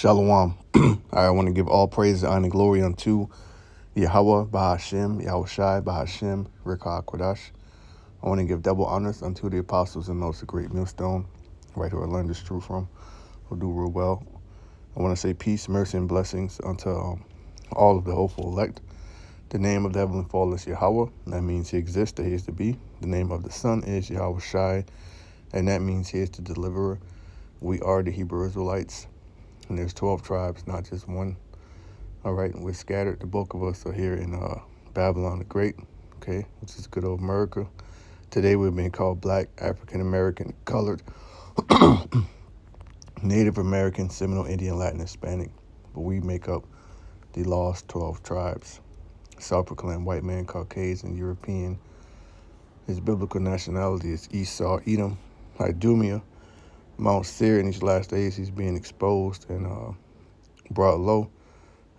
Shalom. I want to give all praise, honor, and glory unto Yahweh, Bahashem, Yahushai, Bahashem, Rika Kodash. I want to give double honors unto the apostles and those of great millstone, right, who I learned this truth from, who do real well. I want to say peace, mercy, and blessings unto all of the hopeful elect. The name of the Heavenly Father is Yahweh. That means he exists, that he is to be. The name of the Son is Yahushai, and that means he is the deliverer. We are the Hebrew Israelites. And there's 12 tribes, not just one. All right, we're scattered. The bulk of us are here in Babylon the Great, okay, which is good old America. Today we're being called Black, African American, Colored, Native American, Seminole, Indian, Latin, Hispanic. But we make up the lost 12 tribes. Self-proclaimed white man, Caucasian, European. His biblical nationality is Esau, Edom, Idumea, Mount Seir. In these last days, he's being exposed and brought low.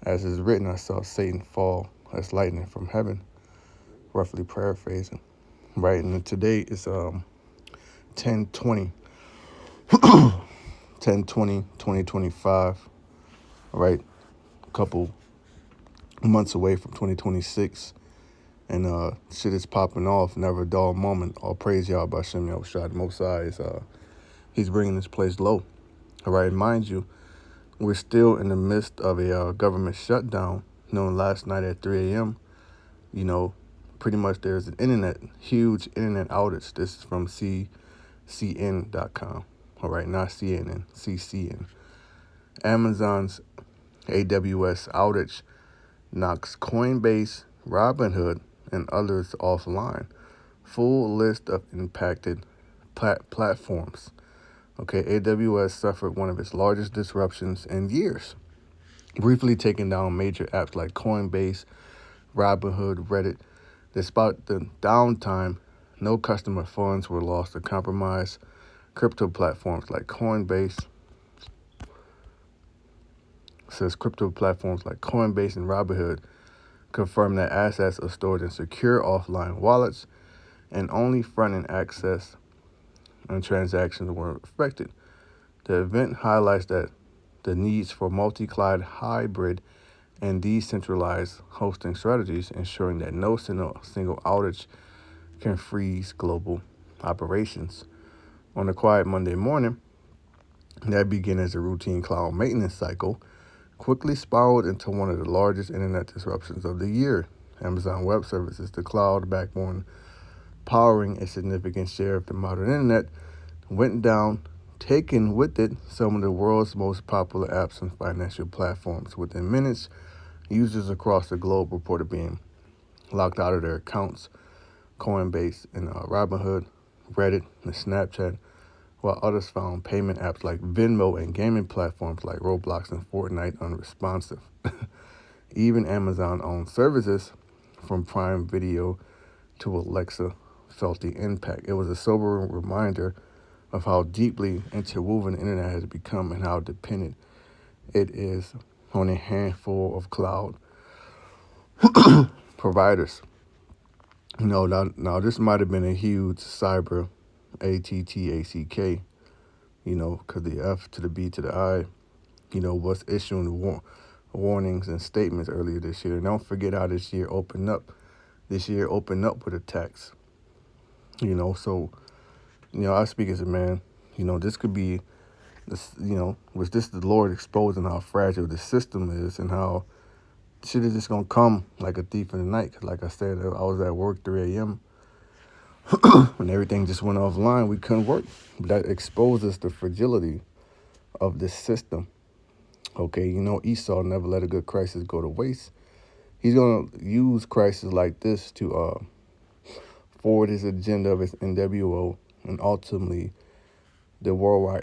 As is written, I saw Satan fall as lightning from heaven, roughly paraphrasing. Right, and today is 10/20, 2025. All right, a couple months away from 2026, and shit is popping off. Never a dull moment. All praise y'all by Shem Yahushua. The Most High is he's bringing this place low. All right, mind you, we're still in the midst of a government shutdown. Known last night at 3 a.m. You know, pretty much there's an huge internet outage. This is from CCN.com. All right, not CNN, CCN. Amazon's AWS outage knocks Coinbase, Robinhood, and others offline. Full list of impacted platforms. Okay, AWS suffered one of its largest disruptions in years, briefly taking down major apps like Coinbase, Robinhood, Reddit. Despite the downtime, no customer funds were lost or compromised. Crypto platforms like Coinbase and Robinhood confirm that assets are stored in secure offline wallets and only front-end access and transactions were affected. The event highlights that the needs for multi-cloud, hybrid, and decentralized hosting strategies, ensuring that no single outage can freeze global operations. On a quiet Monday morning, that began as a routine cloud maintenance cycle, quickly spiraled into one of the largest internet disruptions of the year. Amazon Web Services, the cloud backbone powering a significant share of the modern internet, went down, taking with it some of the world's most popular apps and financial platforms. Within minutes, users across the globe reported being locked out of their accounts. Coinbase and Robinhood, Reddit, and Snapchat, while others found payment apps like Venmo and gaming platforms like Roblox and Fortnite unresponsive. Even Amazon-owned services, from Prime Video to Alexa, felt the impact. It was a sobering reminder of how deeply interwoven the internet has become and how dependent it is on a handful of cloud providers. Now this might have been a huge cyber ATTACK, because the F to the B to the I, was issuing warnings and statements earlier this year. And don't forget how this year opened up. This year opened up with attacks. So, I speak as a man. This could be, this is the Lord exposing how fragile the system is and how shit is just going to come like a thief in the night. 'Cause like I said, I was at work 3 a.m. when everything just went offline. We couldn't work. That exposes the fragility of this system. Okay, Esau never let a good crisis go to waste. He's going to use crises like this to forward his agenda of his NWO and ultimately the worldwide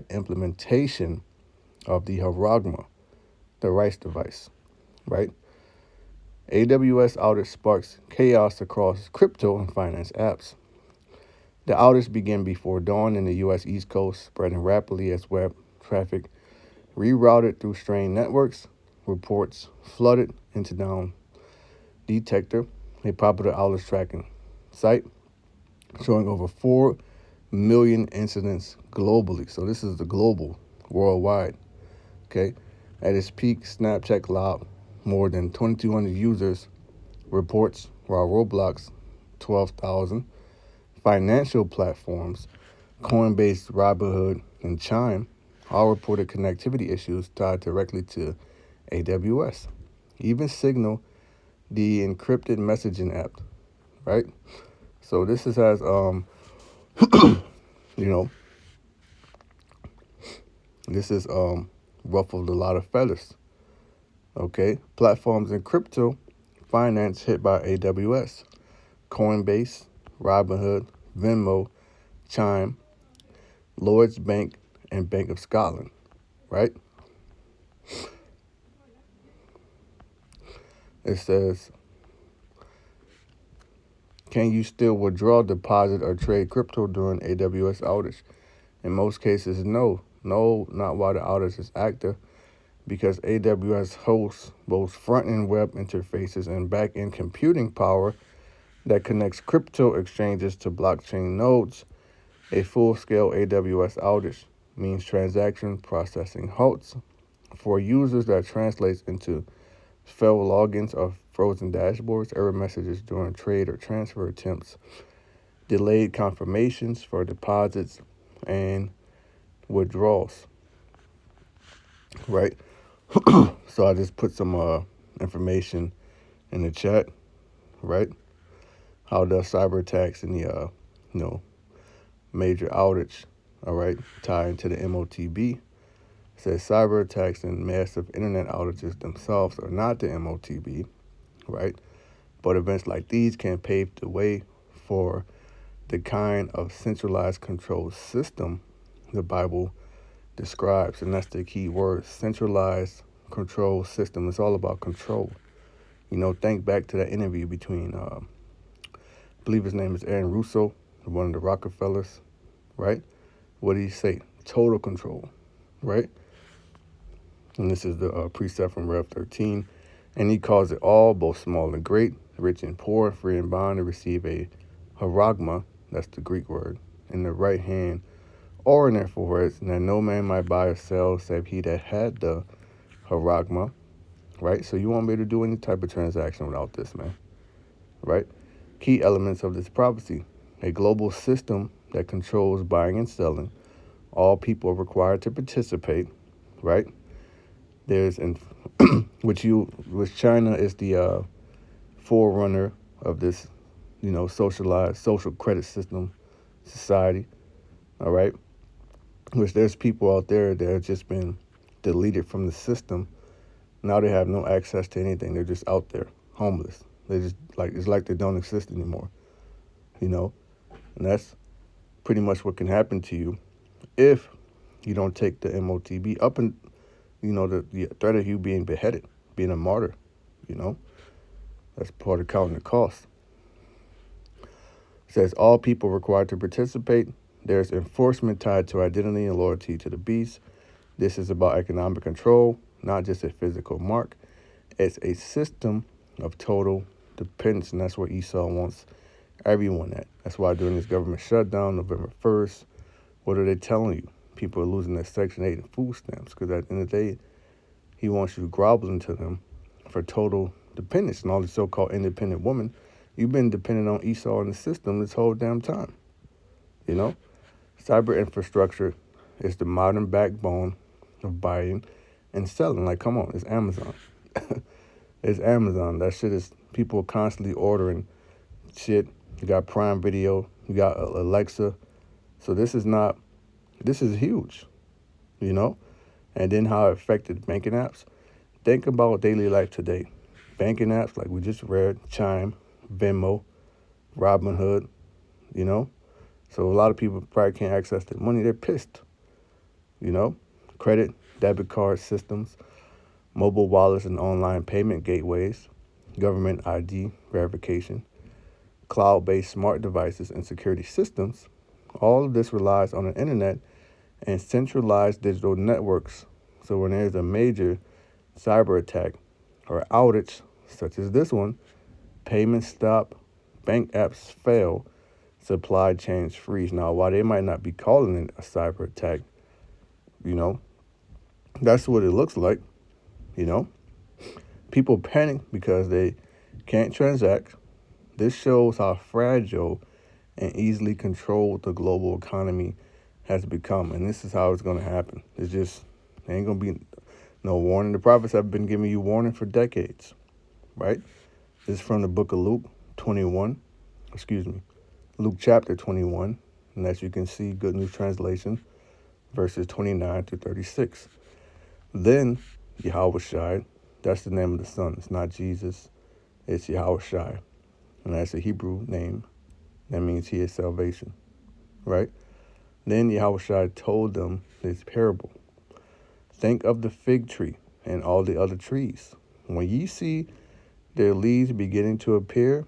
implementation of the Haragma, the rights device, right? AWS outage sparks chaos across crypto and finance apps. The outage began before dawn in the U.S. East Coast, spreading rapidly as web traffic rerouted through strained networks. Reports flooded into Down Detector, a popular outage tracking site, showing over 4 million incidents globally. So this is the global worldwide. Okay, at its peak, Snapchat logged more than 2,200 users reports, while Roblox 12,000. Financial platforms, Coinbase, Robinhood, and Chime all reported connectivity issues tied directly to AWS. Even Signal, the encrypted messaging app, right? So this has you know, this is ruffled a lot of feathers. Okay, platforms in crypto finance hit by AWS, Coinbase, Robinhood, Venmo, Chime, Lloyds Bank, and Bank of Scotland, right? It says, can you still withdraw, deposit, or trade crypto during AWS outage? In most cases, no. No, not while the outage is active, because AWS hosts both front-end web interfaces and back-end computing power that connects crypto exchanges to blockchain nodes. A full-scale AWS outage means transaction processing halts. For users, that translates into failed logins or frozen dashboards, error messages during trade or transfer attempts, delayed confirmations for deposits, and withdrawals, right? So I just put some information in the chat, right? How does cyber attacks and the major outage, all right, tie into the MOTB? It says cyber attacks and massive internet outages themselves are not the MOTB, right? But events like these can pave the way for the kind of centralized control system the Bible describes, and that's the key word, centralized control system. It's all about control. Think back to that interview between, I believe his name is Aaron Russo, one of the Rockefellers, right? What did he say? Total control, right? And this is the precept from Rev 13. And he calls it all, both small and great, rich and poor, free and bond, to receive a haragma, that's the Greek word, in the right hand, or in their foreheads, and that no man might buy or sell save he that had the haragma, right? So you won't be able to do any type of transaction without this, man, right? Key elements of this prophecy: a global system that controls buying and selling. All people are required to participate, right? There's, which China is the forerunner of this, socialized social credit system society, all right? Which there's people out there that have just been deleted from the system. Now they have no access to anything. They're just out there, homeless. They just it's like they don't exist anymore, And that's pretty much what can happen to you if you don't take the MOTB up, and the threat of you being beheaded, being a martyr. That's part of counting the cost. It says all people required to participate. There's enforcement tied to identity and loyalty to the beast. This is about economic control, not just a physical mark. It's a system of total dependence, and that's where Esau wants everyone at. That's why during this government shutdown, November 1st, what are they telling you? People are losing their Section 8 and food stamps, because at the end of the day, he wants you groveling to them for total dependence. And all these so-called independent women, you've been dependent on Esau and the system this whole damn time. Cyber infrastructure is the modern backbone of buying and selling. Like, come on, it's Amazon. It's Amazon. That shit is, people are constantly ordering shit. You got Prime Video, you got Alexa. So this is huge, And then how it affected banking apps. Think about daily life today. Banking apps, like we just read, Chime, Venmo, Robinhood, So a lot of people probably can't access their money. They're pissed, Credit, debit card systems, mobile wallets and online payment gateways, government ID verification, cloud-based smart devices and security systems. All of this relies on the internet and centralized digital networks. So when there's a major cyber attack or outage, such as this one, payments stop, bank apps fail, supply chains freeze. Now, while they might not be calling it a cyber attack, That's what it looks like, you know. People panic because they can't transact. This shows how fragile and easily controlled the global economy has become. And this is how it's going to happen. It's just, there ain't going to be no warning. The prophets have been giving you warning for decades, right? This is from the book of Luke 21, Luke chapter 21. And as you can see, Good News Translation, verses 29 to 36. Then Yahushua, that's the name of the Son. It's not Jesus, it's Yahushua. And that's a Hebrew name. That means he is salvation, right? Then Yahushua told them this parable. Think of the fig tree and all the other trees. When ye see their leaves beginning to appear,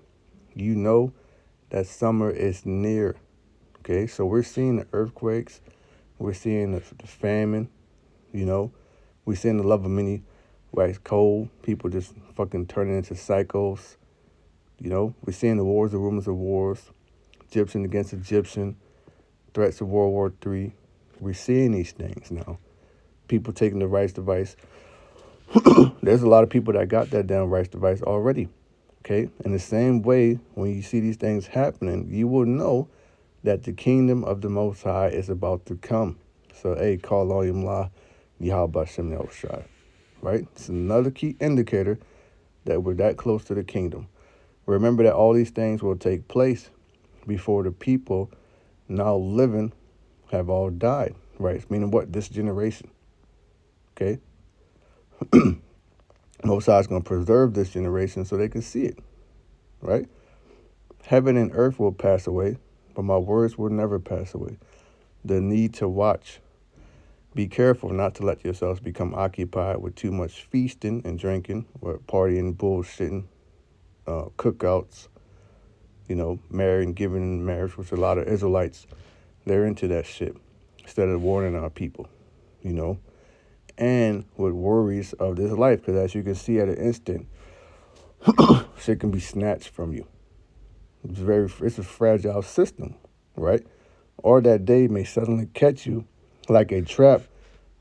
you know that summer is near. Okay, so we're seeing the earthquakes. We're seeing the famine, you know. We're seeing the love of many wax cold. People just fucking turning into psychos. You know, we're seeing the wars, the rumors of wars, Egyptian against Egyptian, threats of World War III. We're seeing these things now. People taking the rights device. There's a lot of people that got that damn rights device already. Okay? In the same way, when you see these things happening, you will know that the kingdom of the Most High is about to come. So, hey, call on Yimla, Yahweh Shem Yahushua. Right? It's another key indicator that we're that close to the kingdom. Remember that all these things will take place before the people now living have all died. Right? Meaning what? This generation. Okay? Most High is going to preserve this generation so they can see it. Right? Heaven and earth will pass away, but my words will never pass away. The need to watch. Be careful not to let yourselves become occupied with too much feasting and drinking, or partying, bullshitting, cookouts, you know, marrying, giving in marriage, which a lot of Israelites, they're into that shit, instead of warning our people, you know, and with worries of this life, because as you can see at an instant, shit can be snatched from you. It's a fragile system, right? Or that day may suddenly catch you like a trap,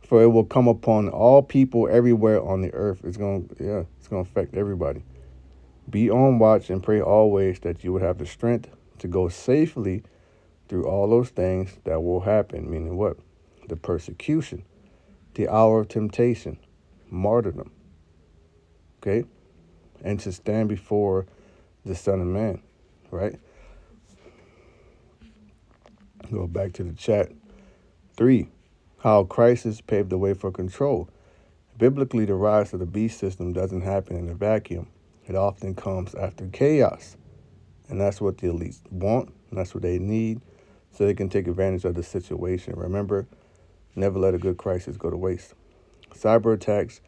for it will come upon all people everywhere on the earth. It's gonna affect everybody. Be on watch and pray always that you would have the strength to go safely through all those things that will happen. Meaning what? The persecution, the hour of temptation, martyrdom. Okay? And to stand before the Son of Man, right? Go back to the chat. 3, how crisis paved the way for control. Biblically, the rise of the beast system doesn't happen in a vacuum. It often comes after chaos. And that's what the elites want, and that's what they need, so they can take advantage of the situation. Remember, never let a good crisis go to waste. Cyber attacks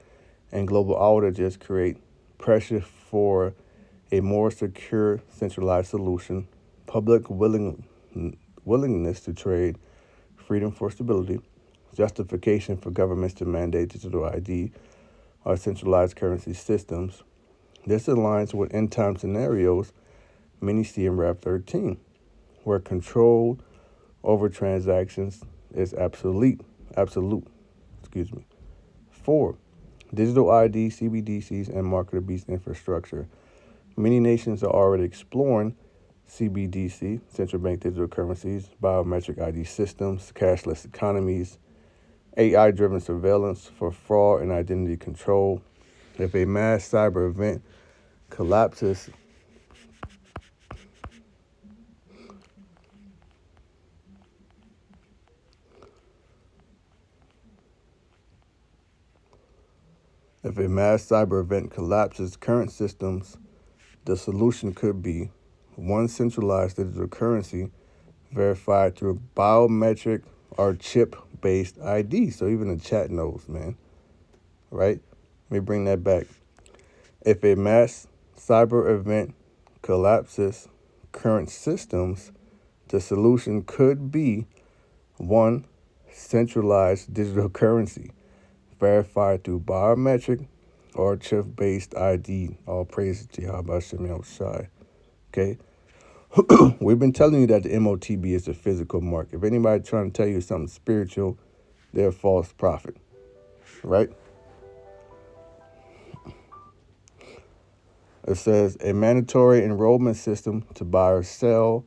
and global outages create pressure for a more secure, centralized solution, public willingness to trade, freedom for stability, justification for governments to mandate digital ID or centralized currency systems. This aligns with end-time scenarios many see in Rev 13, where control over transactions is absolute. 4, digital ID, CBDCs, and market-based infrastructure. Many nations are already exploring CBDC, central bank digital currencies, biometric ID systems, cashless economies, AI-driven surveillance for fraud and identity control. If a mass cyber event collapses, current systems, the solution could be one centralized digital currency verified through biometric or chip-based ID. So even the chat knows, man. Right? Let me bring that back. If a mass cyber event collapses current systems, the solution could be one centralized digital currency verified through biometric or chip-based ID. All praise to Yahweh Shem Yahushua. Okay? We've been telling you that the MOTB is a physical mark. If anybody trying to tell you something spiritual, they're a false prophet. right? It says a mandatory enrollment system to buy or sell,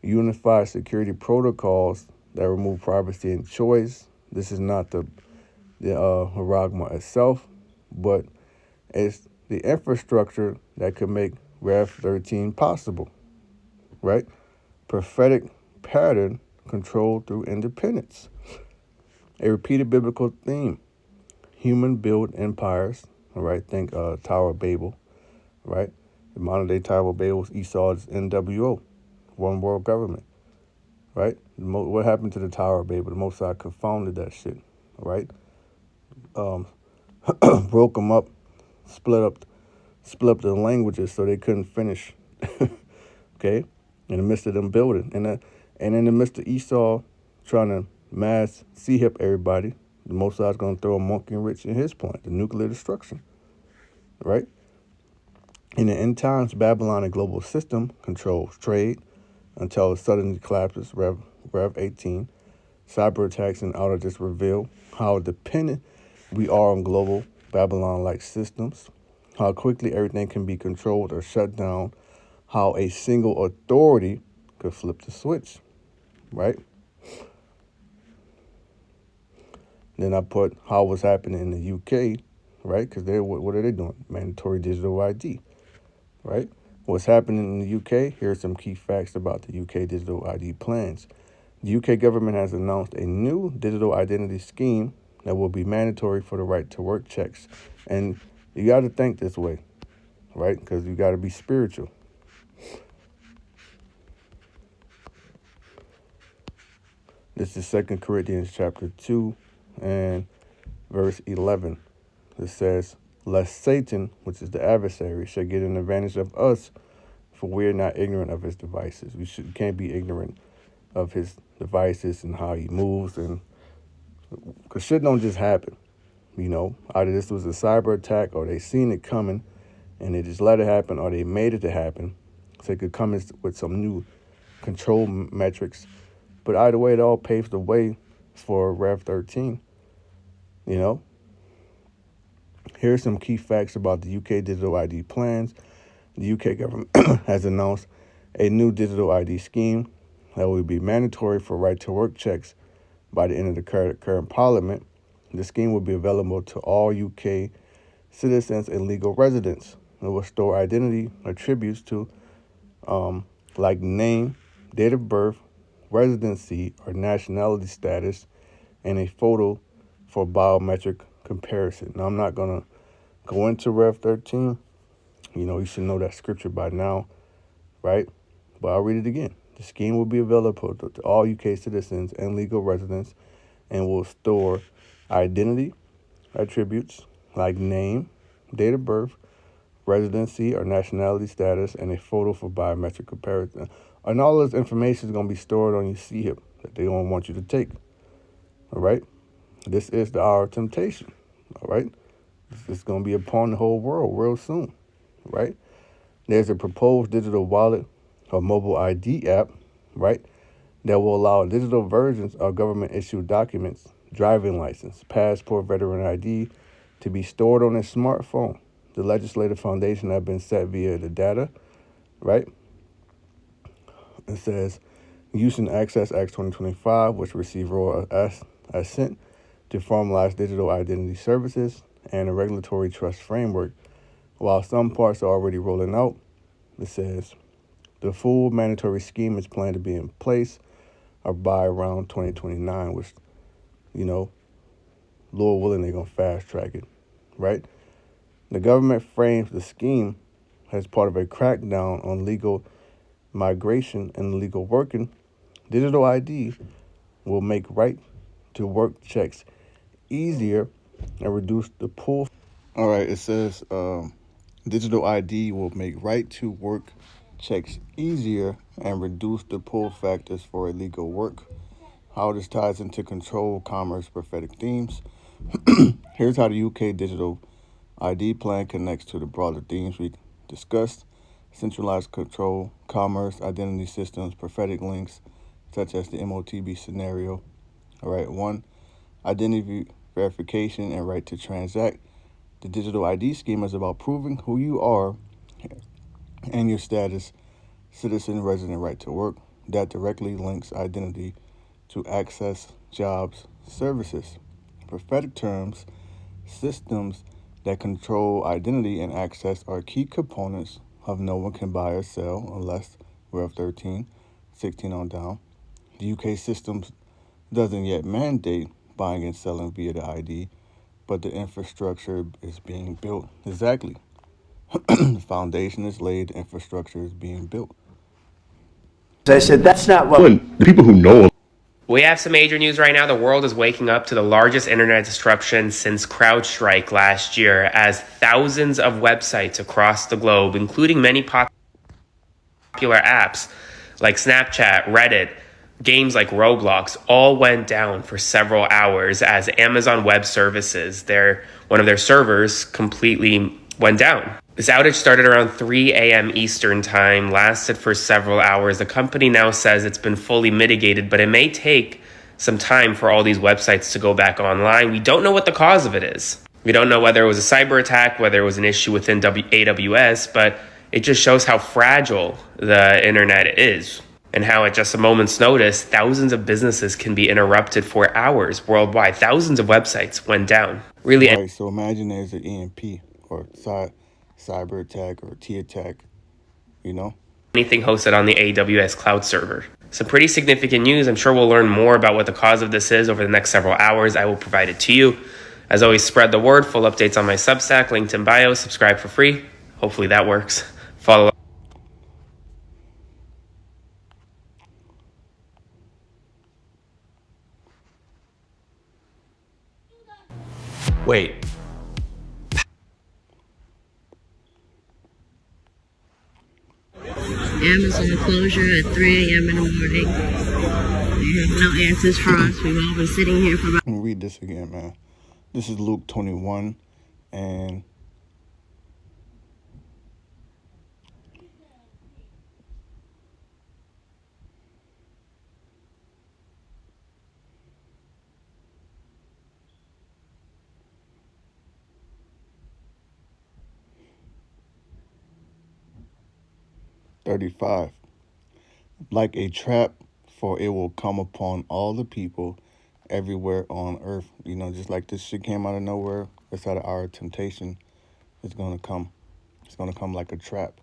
unified security protocols that remove privacy and choice. This is not the Haragma itself, but it's the infrastructure that could make Rev 13 possible, right? Prophetic pattern controlled through independence. A repeated biblical theme. Human-built empires, all right? Think Tower of Babel, right? The modern-day Tower of Babel is Esau's NWO, one world government, right? What happened to the Tower of Babel? The Mosai confounded that shit, right? Broke them up, split up the languages so they couldn't finish, okay? In the midst of them building. And in the midst of Esau trying to mass hip everybody, the Mosai's going to throw a monkey wrench in his point, the nuclear destruction, right? In the end times, Babylon and global system controls trade until it suddenly collapses, Rev 18. Cyber attacks and outages reveal how dependent we are on global Babylon-like systems, how quickly everything can be controlled or shut down, how a single authority could flip the switch, right? Then I put how was happening in the UK, right? Because what are they doing? Mandatory digital ID, right? What's happening in the UK? Here are some key facts about the UK digital ID plans. The UK government has announced a new digital identity scheme that will be mandatory for the right to work checks. And you got to think this way, right? Because you got to be spiritual. This is 2 Corinthians chapter 2 and verse 11. It says, lest Satan, which is the adversary, should get an advantage of us, for we are not ignorant of his devices. We can't be ignorant of his devices and how he moves, and because shit don't just happen. You know, either this was a cyber attack or they seen it coming and they just let it happen, or they made it to happen so it could come in with some new control metrics. But either way, it all paves the way for Rev 13. You know, here's some key facts about the UK digital ID plans. The UK government has announced a new digital ID scheme that will be mandatory for right-to-work checks by the end of the current parliament. The scheme will be available to all UK citizens and legal residents. It will store identity attributes to like name, date of birth, residency, or nationality status, and a photo for biometric comparison. Now, I'm not going to go into Rev 13. You know, you should know that scripture by now, right? But I'll read it again. The scheme will be available to all UK citizens and legal residents and will store identity attributes like name, date of birth, residency or nationality status, and a photo for biometric comparison. And all this information is going to be stored on your CHIP that they don't want you to take. All right? This is the hour of temptation. All right? This is going to be upon the whole world real soon. Right? There's a proposed digital wallet or mobile ID app, right, that will allow digital versions of government-issued documents, driving license, passport, veteran ID, to be stored on a smartphone. The legislative foundation has been set via the data, right? It says, Use and Access Act 2025, which received royal assent to formalize digital identity services and a regulatory trust framework. While some parts are already rolling out, it says, the full mandatory scheme is planned to be in place or by around 2029, which, you know, Lord willing, they're going to fast track it, right? The government frames the scheme as part of a crackdown on legal migration and legal working. Digital ID will make right-to-work checks easier and reduce the pull. All right, it says digital ID will make right-to-work checks easier and reduce the pull factors for illegal work. How this ties into control, commerce, prophetic themes. Here's how the UK digital ID plan connects to the broader themes we discussed: centralized control, commerce, identity systems, prophetic links, such as the MOTB scenario. All right, 1, identity verification, and right to transact. The digital ID scheme is about proving who you are and your status, citizen, resident, right to work. That directly links identity to access, jobs, services. Prophetic terms, systems that control identity and access are key components of no one can buy or sell unless we're of 13, 16 on down. The UK system doesn't yet mandate buying and selling via the ID, but the infrastructure is being built. Exactly. The foundation is laid, the infrastructure is being built. I said, that's not what... The people who know. We have some major news right now. The world is waking up to the largest internet disruption since CrowdStrike last year, as thousands of websites across the globe, including many popular apps like Snapchat, Reddit, games like Roblox, all went down for several hours as Amazon Web Services, one of their servers, completely went down. This outage started around 3 a.m. Eastern time, lasted for several hours. The company now says it's been fully mitigated, but it may take some time for all these websites to go back online. We don't know what the cause of it is. We don't know whether it was a cyber attack, whether it was an issue within AWS, but it just shows how fragile the internet is and how at just a moment's notice, thousands of businesses can be interrupted for hours worldwide. Thousands of websites went down. Really. Right, so imagine there's an EMP or cyber attack or T attack, Anything hosted on the AWS cloud server. Some pretty significant news. I'm sure we'll learn more about what the cause of this is over the next several hours. I will provide it to you. As always, spread the word. Full updates on my Substack, linked in bio. Subscribe for free. Hopefully that works. Follow. Wait. Amazon closure at 3 a.m. in the morning. They have no answers for us. We've all been sitting here for about... Let me read this again, man. This is Luke 21, and $35. Like a trap, for it will come upon all the people everywhere on earth. Just like this shit came out of nowhere. It's out of our temptation. It's gonna come. It's gonna come like a trap.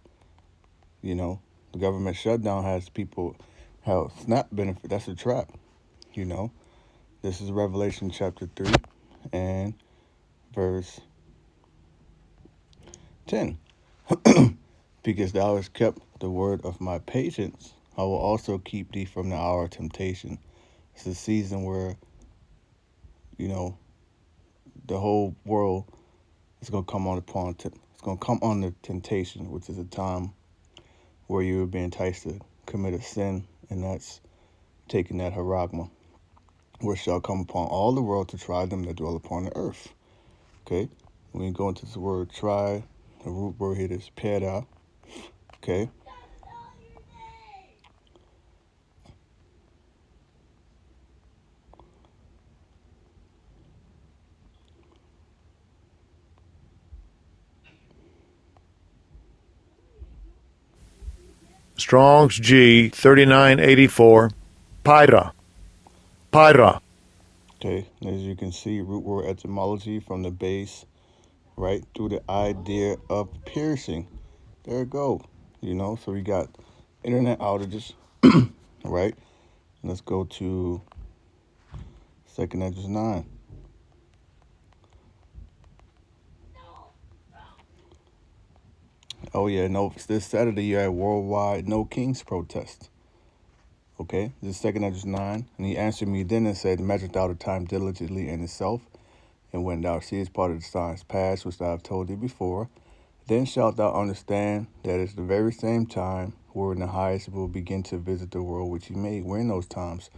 The government shutdown has people have SNAP benefit. That's a trap. This is Revelation chapter 3 and verse 10. Because thou hast kept the word of my patience, I will also keep thee from the hour of temptation. It's a season where, the whole world is going to come on it's going to come under temptation, which is a time where you will be enticed to commit a sin, and that's taking that haragma, which shall come upon all the world to try them that dwell upon the earth. Okay? When you go into this word try, the root word here is pera. Okay? Strong's G 3984. Pyra. Okay, as you can see, root word etymology from the base, right, through the idea of piercing. There it go. So we got internet outages, right? Let's go to 2nd Edges 9. Oh yeah, no, this Saturday you had worldwide No Kings protest. Okay, this is 2nd Edges 9. And he answered me then and said, measure thou the time diligently in itself, and when thou seest part of the signs past, which I have told thee before, then shalt thou understand that it's the very same time wherein the highest will begin to visit the world which he made. We're in those times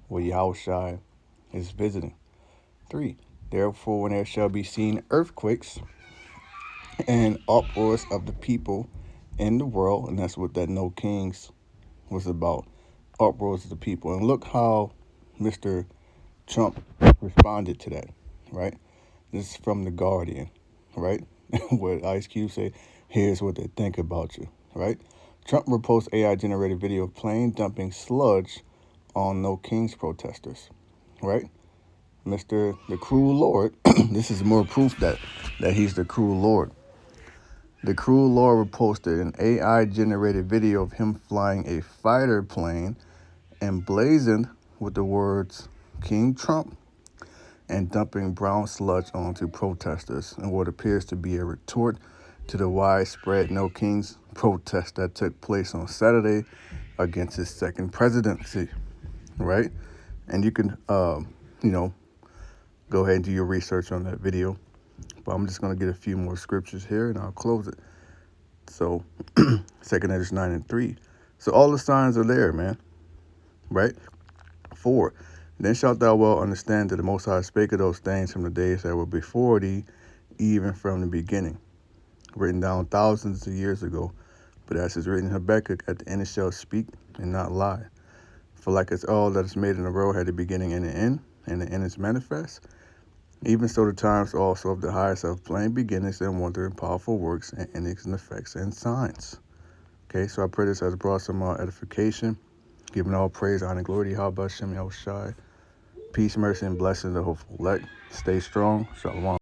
where Yahushua is visiting. 3. Therefore, when there shall be seen earthquakes and uproars of the people in the world, and that's what that No Kings was about, uproars of the people. And look how Mr. Trump responded to that. right? This is from The Guardian, right? What Ice Cube say, here's what they think about you, right? Trump reposts AI-generated video of plane dumping sludge on No Kings protesters, right? Mr. the Cruel Lord, this is more proof that he's the Cruel Lord. The Cruel Lord reposted an AI-generated video of him flying a fighter plane emblazoned with the words King Trump and dumping brown sludge onto protesters in what appears to be a retort to the widespread No Kings protest that took place on Saturday against his second presidency, right? And you can, go ahead and do your research on that video. But I'm just going to get a few more scriptures here and I'll close it. So, 2 Ezra 9:3. So all the signs are there, man, right? 4. Then shalt thou well understand that the Most High spake of those things from the days that were before thee, even from the beginning. Written down thousands of years ago. But as is written in Habakkuk, at the end it shall speak and not lie. For like as all that is made in the world had a beginning and an end, and the end is manifest, even so the times also of the highest have plain beginnings and wonder and powerful works and endings and effects and signs. Okay, so I pray this has brought some edification, giving all praise, honor, and glory to Yahweh Shem Yahushai. Peace, mercy, and blessings to the hopeful elect. Stay strong. Shalom.